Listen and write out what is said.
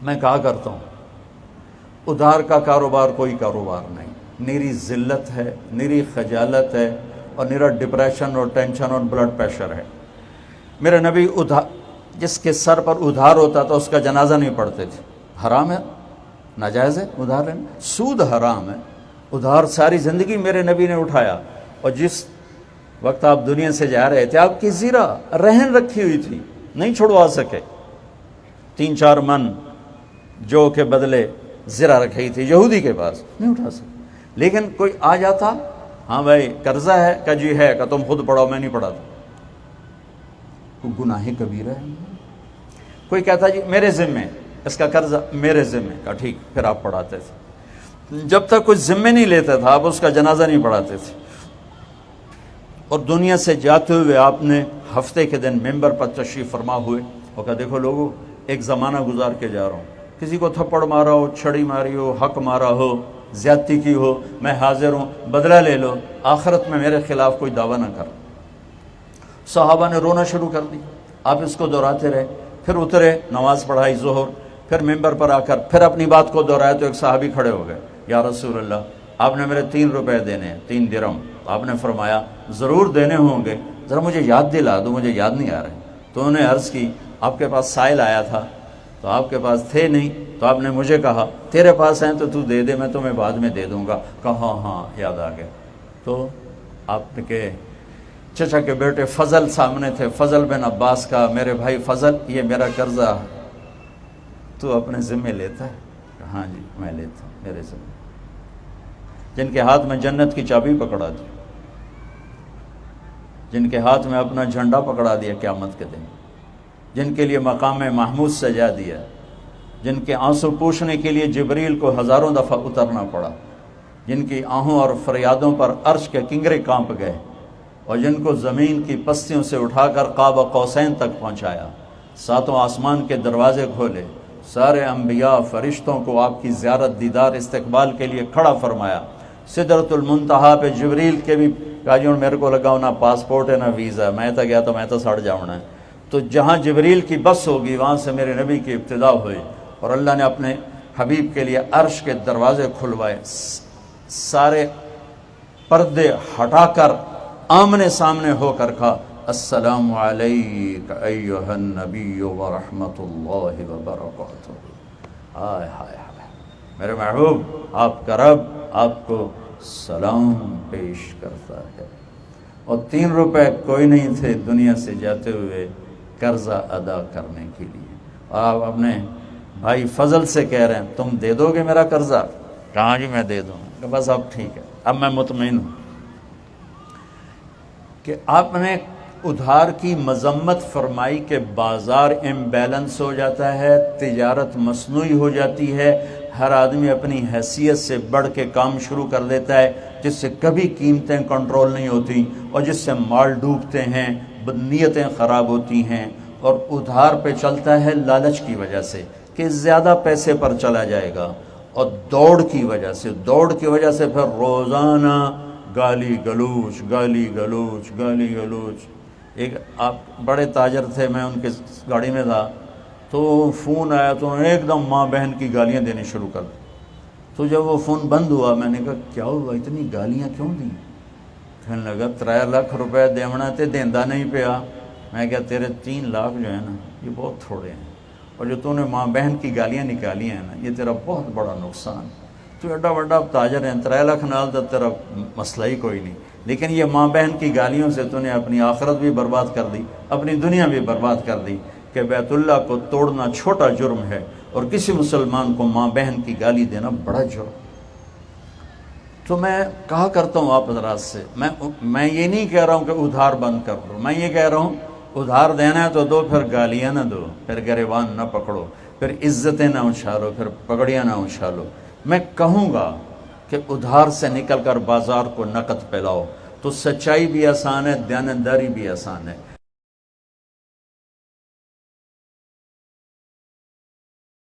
میں کہا کرتا ہوں ادھار کا کاروبار کوئی کاروبار نہیں، نیری ذلت ہے، نیری خجالت ہے، اور نیرا ڈپریشن اور ٹینشن اور بلڈ پریشر ہے۔ میرے نبی جس کے سر پر ادھار ہوتا تھا اس کا جنازہ نہیں پڑھتے تھے۔ حرام ہے، ناجائز ہے ادھار لینا، سود حرام ہے۔ ادھار ساری زندگی میرے نبی نے اٹھایا، اور جس وقت آپ دنیا سے جا رہے تھے آپ کی زیرہ رہن رکھی ہوئی تھی، نہیں چھڑوا سکے۔ 3-4 من جو کے بدلے زیرہ رکھی تھی یہودی کے پاس، نہیں اٹھا سکے۔ لیکن کوئی آ جاتا، ہاں بھائی قرضہ ہے، کہ جی ہے، کہ تم خود پڑھاؤ، میں نہیں پڑھاتا۔ کوئی گناہ کبیرہ ہے؟ کوئی کہتا جی میرے ذمے اس کا قرضہ، میرے ذمے کا، ٹھیک، پھر آپ پڑھاتے تھے۔ جب تک کوئی ذمے نہیں لیتا تھا آپ اس کا جنازہ نہیں پڑھاتے تھے۔ اور دنیا سے جاتے ہوئے آپ نے ہفتے کے دن ممبر پر تشریف فرما ہوئے اور کہا دیکھو لوگوں، ایک زمانہ گزار کے جا رہا ہوں، کسی کو تھپڑ مارا ہو، چھڑی ماری ہو، حق مارا ہو، زیادتی کی ہو، میں حاضر ہوں، بدلہ لے لو، آخرت میں میرے خلاف کوئی دعویٰ نہ کر۔ صحابہ نے رونا شروع کر دی، آپ اس کو دہراتے رہے، پھر اترے، نماز پڑھائی ظہر، پھر ممبر پر آ کر پھر اپنی بات کو دہرایا تو ایک صحابی کھڑے ہو گئے، یا رسول اللہ آپ نے میرے 3 روپے دینے ہیں، 3 درہم۔ آپ نے فرمایا ضرور دینے ہوں گے، ذرا مجھے یاد دلا دو، مجھے یاد نہیں آ رہے۔ تو انہوں نے عرض کی آپ کے پاس سائل آیا تھا تو آپ کے پاس تھے نہیں، تو آپ نے مجھے کہا تیرے پاس ہیں تو دے دے، میں تمہیں بعد میں دے دوں گا۔ کہا ہاں یاد آ گیا۔ تو آپ کے چچا کے بیٹے فضل سامنے تھے، فضل بن عباس کا، میرے بھائی فضل یہ میرا قرضہ تو اپنے ذمہ لیتا ہے؟ ہاں جی میں لیتا ہوں، میرے ذمہ۔ جن کے ہاتھ میں جنت کی چابی پکڑا دی، جن کے ہاتھ میں اپنا جھنڈا پکڑا دیا قیامت کے دن، جن کے لیے مقام محمود سجا دیا، جن کے آنسو پوچھنے کے لیے جبریل کو ہزاروں دفعہ اترنا پڑا، جن کی آہوں اور فریادوں پر عرش کے کنگرے کانپ گئے، اور جن کو زمین کی پستیوں سے اٹھا کر قاب قوسین تک پہنچایا، 7 آسمان کے دروازے کھولے، سارے انبیاء فرشتوں کو آپ کی زیارت دیدار استقبال کے لیے کھڑا فرمایا، سدرۃ المنتہا پہ جبریل کے بھی کہا جی میرے کو لگا نہ پاسپورٹ ہے نہ ویزا، میں تو گیا تو میں تو سڑ جاؤں ہے۔ تو جہاں جبریل کی بس ہوگی وہاں سے میرے نبی کی ابتدا ہوئی، اور اللہ نے اپنے حبیب کے لیے عرش کے دروازے کھلوائے، سارے پردے ہٹا کر آمنے سامنے ہو کر کہا السلام علیک ایھا النبی ورحمۃ اللہ وبرکاتہ۔ ہائے ہائے ہائے، میرے محبوب آپ کا رب آپ کو سلام پیش کرتا ہے۔ اور 3 روپے کوئی نہیں تھے دنیا سے جاتے ہوئے قرضہ ادا کرنے کے لیے، اور آپ اپنے بھائی فضل سے کہہ رہے ہیں تم دے دو گے میرا قرضہ؟ کہاں جی میں دے دوں گا، بس اب ٹھیک ہے، اب میں مطمئن ہوں۔ کہ آپ نے ادھار کی مذمت فرمائی کہ بازار امبیلنس ہو جاتا ہے، تجارت مصنوعی ہو جاتی ہے، ہر آدمی اپنی حیثیت سے بڑھ کے کام شروع کر دیتا ہے، جس سے کبھی قیمتیں کنٹرول نہیں ہوتی، اور جس سے مال ڈوبتے ہیں، نیتیں خراب ہوتی ہیں، اور ادھار پہ چلتا ہے لالچ کی وجہ سے کہ زیادہ پیسے پر چلا جائے گا، اور دوڑ کی وجہ سے پھر روزانہ گالی گلوچ گالی گلوچ گالی گلوچ۔ ایک آپ بڑے تاجر تھے، میں ان کے گاڑی میں تھا، تو فون آیا تو ایک دم ماں بہن کی گالیاں دینی شروع کر دی۔ تو جب وہ فون بند ہوا میں نے کہا کیا ہوا، اتنی گالیاں کیوں دیں؟ کہنے لگا 3 لاکھ روپے دیونا تے دیندا نہیں پیا۔ میں کہا تیرے 3 لاکھ جو ہے نا یہ بہت تھوڑے ہیں، اور جو تو نے ماں بہن کی گالیاں نکالی ہیں نا یہ تیرا بہت بڑا نقصان۔ تو ایڈا بڑا تاجر ہے، 3 لاکھ نال تو تیرا مسئلہ ہی کوئی نہیں، لیکن یہ ماں بہن کی گالیوں سے تو نے اپنی آخرت بھی برباد کر دی، اپنی دنیا بھی برباد کر دی۔ کہ بیت اللہ کو توڑنا چھوٹا جرم ہے، اور کسی مسلمان کو ماں بہن کی گالی دینا بڑا جرم۔ تو میں کہا کرتا ہوں آپ حضرات سے، میں یہ نہیں کہہ رہا ہوں کہ ادھار بند کر دو، میں یہ کہہ رہا ہوں ادھار دینا ہے تو دو، پھر گالیاں نہ دو، پھر گریبان نہ پکڑو، پھر عزتیں نہ اچھالو، پھر پگڑیاں نہ اچھالو۔ میں کہوں گا کہ ادھار سے نکل کر بازار کو نقد پہ لاؤ، تو سچائی بھی آسان ہے، دیانتداری بھی آسان ہے۔